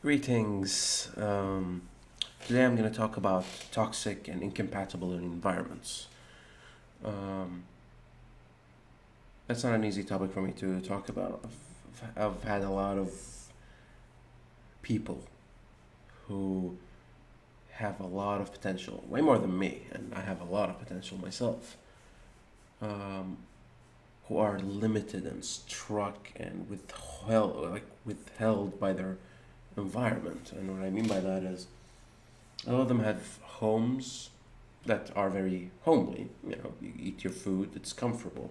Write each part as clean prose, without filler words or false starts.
Greetings. Today I'm going to talk about toxic and incompatible environments. Um, that's not an easy topic for me to talk about. I've had a lot of people who have a lot of potential, way more than me, and I have a lot of potential myself, um, who are limited and struck and withheld by their environment. And what I mean by that is a lot of them have homes that are very homely. You eat your food, it's comfortable,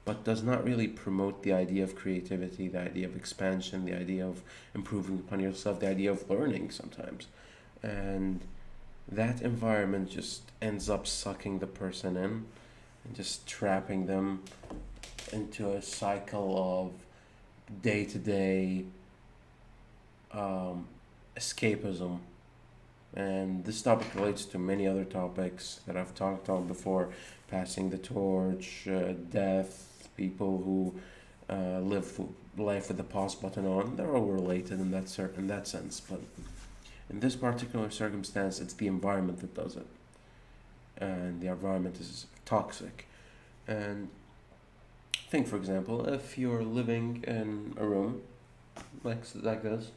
but does not really promote the idea of creativity, the idea of expansion, the idea of improving upon yourself, the idea of learning sometimes. And that environment just ends up sucking the person in and just trapping them into a cycle of day to day escapism. And this topic relates to many other topics that I've talked on before: passing the torch, death, people who live life with the pause button on. They're all related in that sense. But in this particular circumstance, it's the environment that does it, and the environment is toxic. And think, for example, if you're living in a room like this,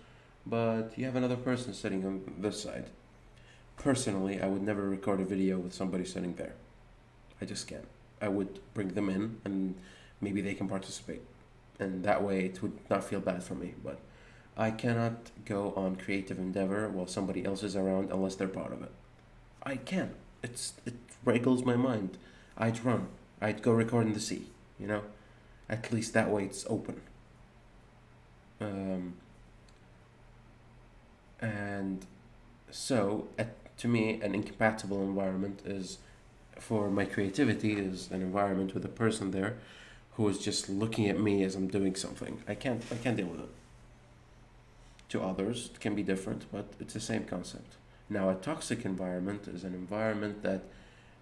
but you have another person sitting on this side. Personally, I would never record a video with somebody sitting there. I just can't. I would bring them in and maybe they can participate. And that way it would not feel bad for me. But I cannot go on creative endeavor while somebody else is around unless they're part of it. I can't. It wriggles my mind. I'd run. I'd go record in the sea, you know? At least that way it's open. Um, and so to me, an incompatible environment is, for my creativity, is an environment with a person there who is just looking at me as I'm doing something. I can't deal with it. To others it can be different, but it's the same concept. Now, a toxic environment is an environment that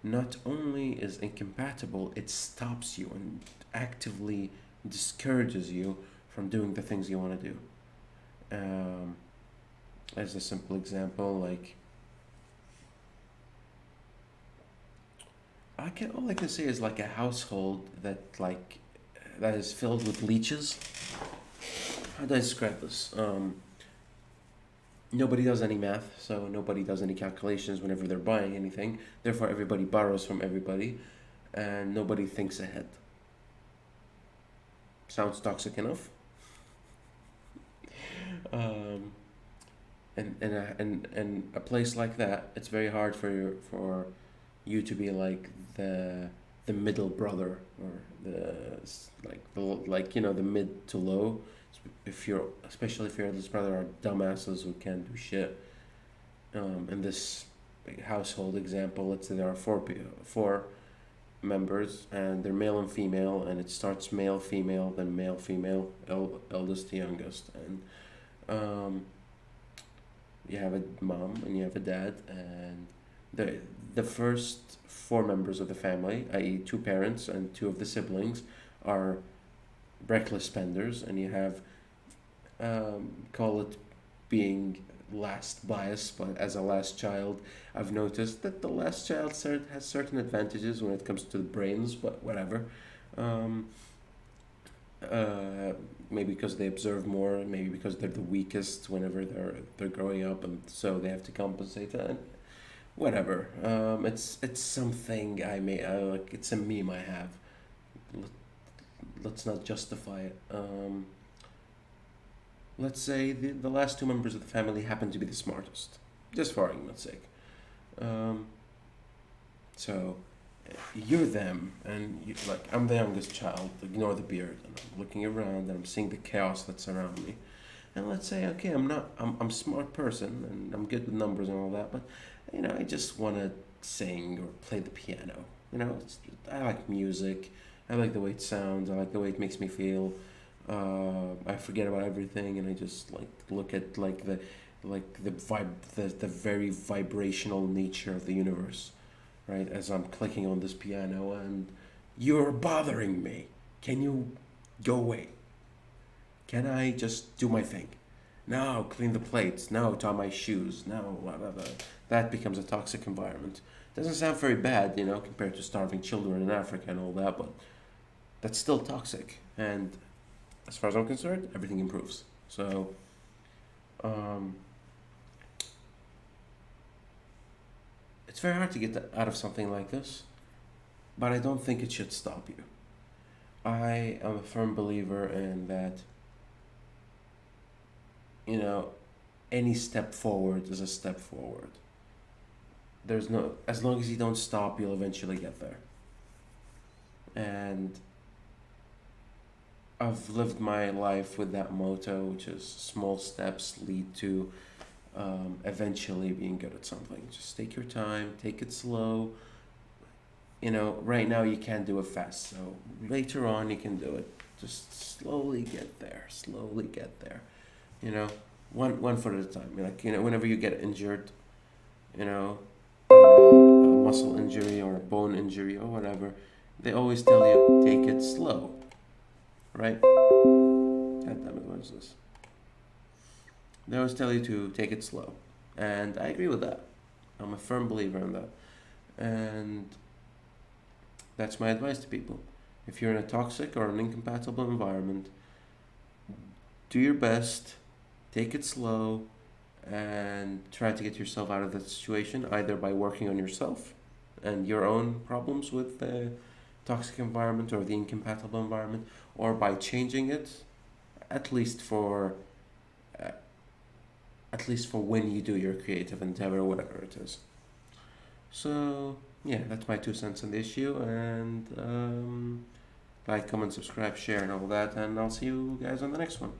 not only is incompatible, it stops you and actively discourages you from doing the things you want to do. um, as a simple example, like, all I can say is like a household that is filled with leeches. How do I describe this? Nobody does any math, so nobody does any calculations whenever they're buying anything. Therefore, everybody borrows from everybody, and nobody thinks ahead. Sounds toxic enough. Um, and a place like that, it's very hard for you to be like the middle brother, or the mid to low. If you're Especially if your eldest brother are dumbasses who can't do shit. In this household example, let's say there are four members, and they're male and female, and it starts male female, then male female, eldest to youngest, and um, you have a mom and you have a dad, and the first four members of the family, i.e., two parents and two of the siblings, are reckless spenders, and you have, call it being last bias, but as a last child, I've noticed that the last child has certain advantages when it comes to the brains, but whatever. Um, uh, Maybe because they observe more, maybe because they're the weakest whenever they're growing up, and so they have to compensate. Whatever. It's something like. It's a meme I have. Let, let's not justify it. Let's say the last two members of the family happen to be the smartest, just for argument's sake. Um, so you're them, and I'm the youngest child. Ignore the beard, and I'm looking around and I'm seeing the chaos that's around me. And let's say, okay, I'm a smart person and I'm good with numbers and all that, but I just want to sing or play the piano. I like music. I like the way it sounds. I like the way it makes me feel. I forget about everything, and I just look at the very vibrational nature of the universe, right? As I'm clicking on this piano, and you're bothering me. Can you go away? Can I just do my thing? No, clean the plates. No, tie my shoes. No, blah, blah, blah. That becomes a toxic environment. Doesn't sound very bad, compared to starving children in Africa and all that, but that's still toxic. And as far as I'm concerned, everything improves. So, um, it's very hard to get out of something like this, but I don't think it should stop you. I am a firm believer in that, you know, any step forward is a step forward. There's no, as long as you don't stop, you'll eventually get there. And I've lived my life with that motto, which is small steps lead to eventually being good at something. Just take your time, take it slow. Right now you can't do it fast, so later on you can do it. Just slowly get there, slowly get there. You know, one foot at a time. Whenever you get injured, you know, a muscle injury or a bone injury or whatever, they always tell you take it slow, right? God damn it, what is this? They always tell you to take it slow, and I agree with that. I'm a firm believer in that, and that's my advice to people. If you're in a toxic or an incompatible environment, do your best, take it slow, and try to get yourself out of that situation either by working on yourself and your own problems with the toxic environment or the incompatible environment, or by changing it, at least for uh, when you do your creative endeavor, whatever it is. So yeah, that's my 2 cents on the issue, and like, comment, subscribe, share, and all that, and I'll see you guys on the next one.